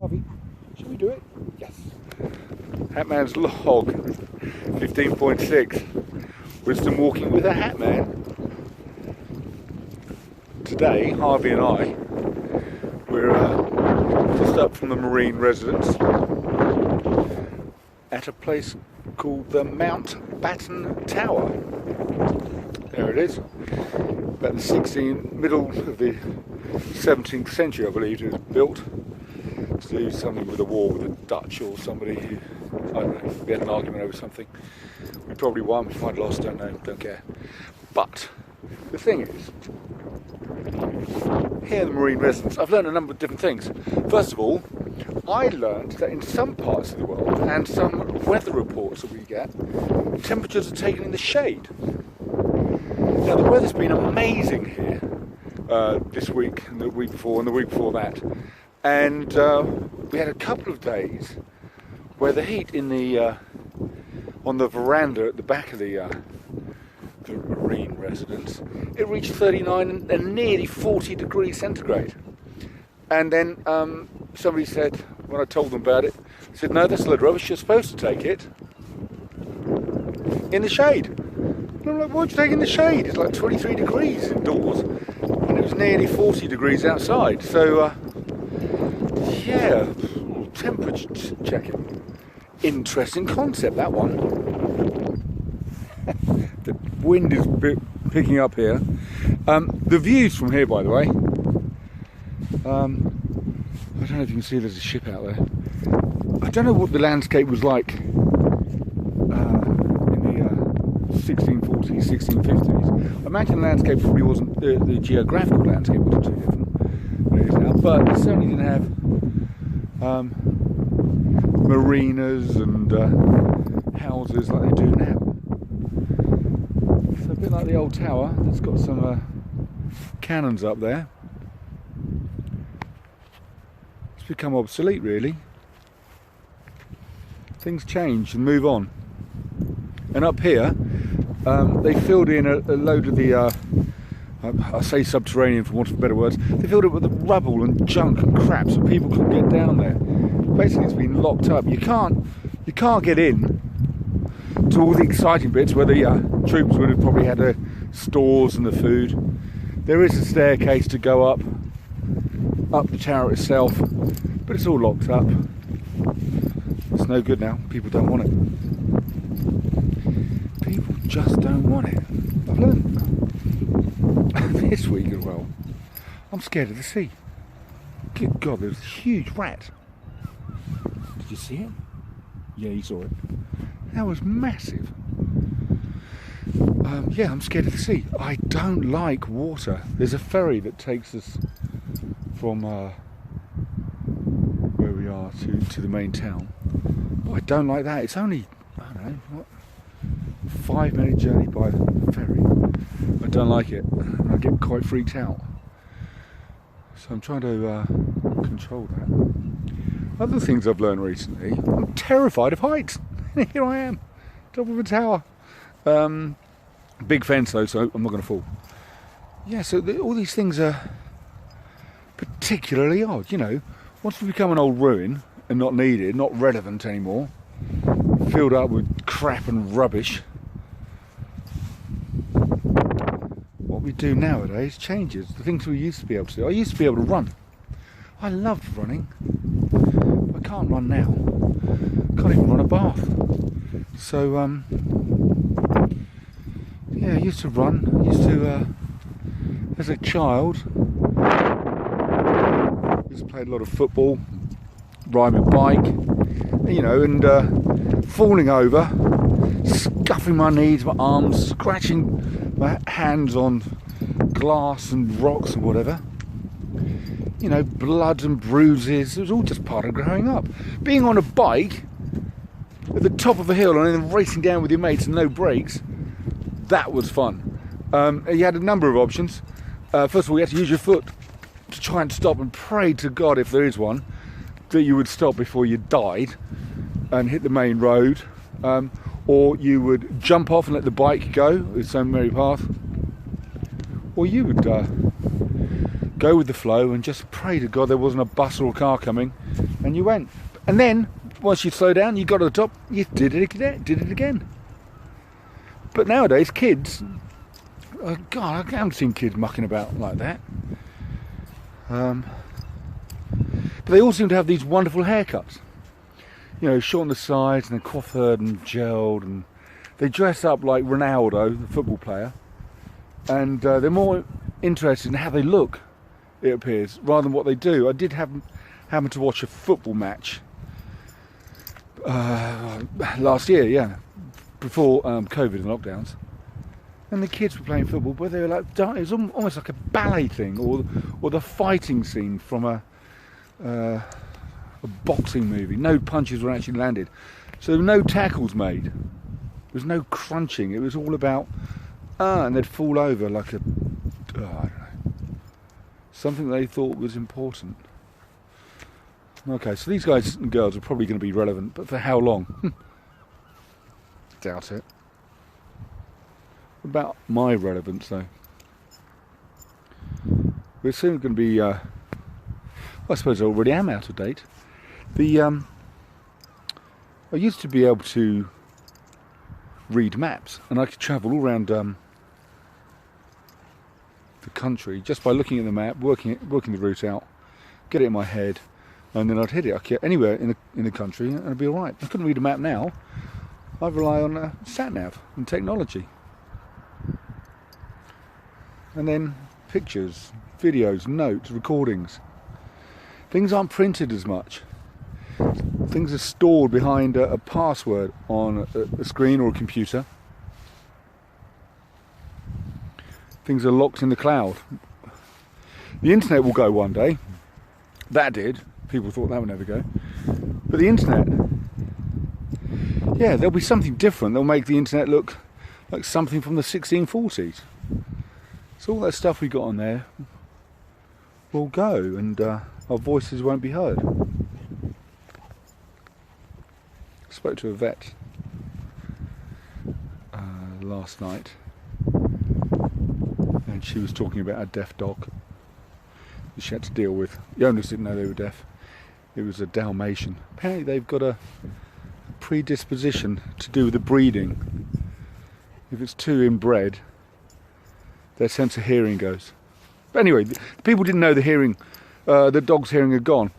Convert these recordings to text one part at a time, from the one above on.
Harvey, shall we do it? Yes. HATMAN's log 15.6. Wisdom walking with a HATMAN. Today, Harvey and I, we're just up from the marine residence at a place called the Mountbatten Tower. There it is. About the middle of the 17th century, I believe, it was built to do something with a war with the Dutch or somebody who, I don't know, we had an argument over something. We probably won, we might have lost, don't know, don't care. But the thing is, here in the marine residence, I've learned a number of different things. First of all, I learned that in some parts of the world and some weather reports that we get, temperatures are taken in the shade. Now the weather's been amazing here this week and the week before and the week before that, and we had a couple of days where the heat in the on the veranda at the back of the marine residence, it reached 39 and nearly 40 degrees centigrade. And then somebody said, when I told them about it, said, no, that's a load of rubbish, you're supposed to take it in the shade. And I'm like, why'd you take it in the shade? It's like 23 degrees indoors, and it was nearly 40 degrees outside. So, yeah, temperature checking. Interesting concept, that one. The wind is picking up here. The views from here, by the way, I don't know if you can see there's a ship out there. I don't know what the landscape was like in the 1640s, 1650s. I imagine the landscape probably wasn't, the geographical landscape wasn't too different than it is now, but it certainly didn't have marinas and houses like they do now. So a bit like the old tower that's got some cannons up there. It's become obsolete, really. Things change and move on. And up here, they filled in a load of the, I say subterranean for want of better words, they filled it with the rubble and junk and crap so people couldn't get down there. Basically it's been locked up. You can't get in to all the exciting bits where the troops would have probably had their stores and the food. There is a staircase to go up the tower itself, but it's all locked up. It's no good now. People don't want it. People just don't want it. I've learned this week as well. I'm scared of the sea. Good God, there's a huge rat. Did you see it? Yeah, you saw it. That was massive. Yeah, I'm scared of the sea. I don't like water. There's a ferry that takes us from where we are to the main town. But I don't like that. It's only, I don't know, what, 5-minute journey by ferry. I don't like it. I get quite freaked out. So I'm trying to control that. Other things I've learned recently, I'm terrified of heights. Here I am, top of a tower. Big fence though, so I'm not going to fall. Yeah, so all these things are particularly odd, you know. Once we become an old ruin and not needed, not relevant anymore, filled up with crap and rubbish, what we do nowadays changes. The things we used to be able to do. I used to be able to run. I loved running. I can't run now. Can't even run a bath. So yeah, I used to run. I used to as a child, I used to play a lot of football, ride my bike, you know, and falling over, scuffing my knees, my arms, scratching my hands on glass and rocks and whatever. You know, blood and bruises. It was all just part of growing up. Being on a bike at the top of a hill and then racing down with your mates and no brakes, that was fun. You had a number of options. First of all, you had to use your foot to try and stop and pray to God, if there is one, that you would stop before you died and hit the main road. Or you would jump off and let the bike go its own merry path. Or you would go with the flow and just pray to God there wasn't a bus or a car coming and you went. And then, once you slow down, you got to the top, you did it again. But nowadays, kids, God, I haven't seen kids mucking about like that. But they all seem to have these wonderful haircuts. You know, short on the sides and then coiffured and gelled, and they dress up like Ronaldo, the football player, and they're more interested in how they look, it appears, rather than what they do. I did happen to watch a football match last year, yeah, before COVID and lockdowns, and the kids were playing football, but they were like, it was almost like a ballet thing, or the fighting scene from a boxing movie. No punches were actually landed, so there were no tackles made. There was no crunching. It was all about and they'd fall over like I don't know, something they thought was important. Okay, so these guys and girls are probably going to be relevant, but for how long? Doubt it. About my relevance, though. We're soon going to be. I suppose I already am out of date. I used to be able to read maps, and I could travel all around the country just by looking at the map, working the route out, get it in my head, and then I'd hit it. I could get anywhere in the country, and I'd be all right. I couldn't read a map now. I rely on sat-nav and technology, and then pictures, videos, notes, recordings. Things aren't printed as much. Things are stored behind a password on a screen or a computer. Things are locked in the cloud. The internet will go one day. That did. People thought that would never go. But the internet, yeah, there'll be something different. They'll make the internet look like something from the 1640s. So all that stuff we got on there will go, and our voices won't be heard. I spoke to a vet last night, and she was talking about a deaf dog that she had to deal with. The owners didn't know they were deaf. It was a Dalmatian. Apparently they've got a predisposition to do with the breeding. If it's too inbred, their sense of hearing goes. But anyway, the people didn't know the dog's hearing had gone.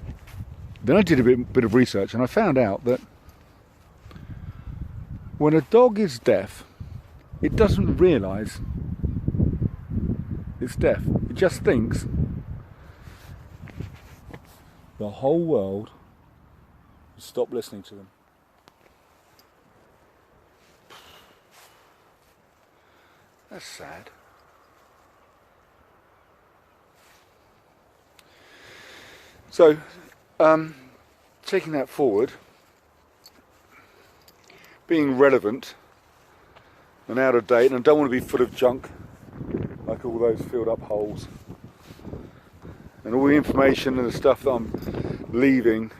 Then I did a bit of research, and I found out that when a dog is deaf, it doesn't realise it's deaf. It just thinks the whole world will stop listening to them. That's sad. So, taking that forward, being relevant and out of date, and I don't want to be full of junk like all those filled up holes and all the information and the stuff that I'm leaving,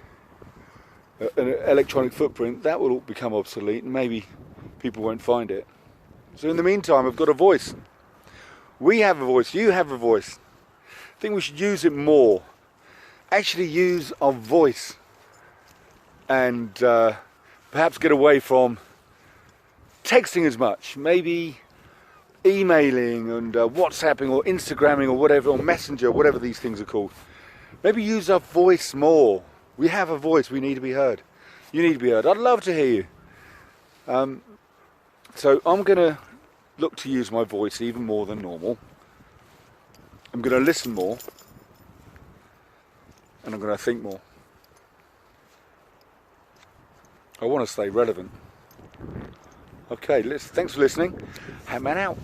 an electronic footprint, that will all become obsolete, and maybe people won't find it. So in the meantime, I've got a voice. We have a voice, you have a voice. I think we should use it more. Actually use our voice, and perhaps get away from texting as much, maybe emailing and WhatsApping or Instagramming or whatever, or Messenger, whatever these things are called. Maybe use our voice more. We have a voice, we need to be heard. You need to be heard. I'd love to hear you. So I'm going to look to use my voice even more than normal. I'm going to listen more, and I'm going to think more. I want to stay relevant. Okay, thanks for listening. HATMAN out.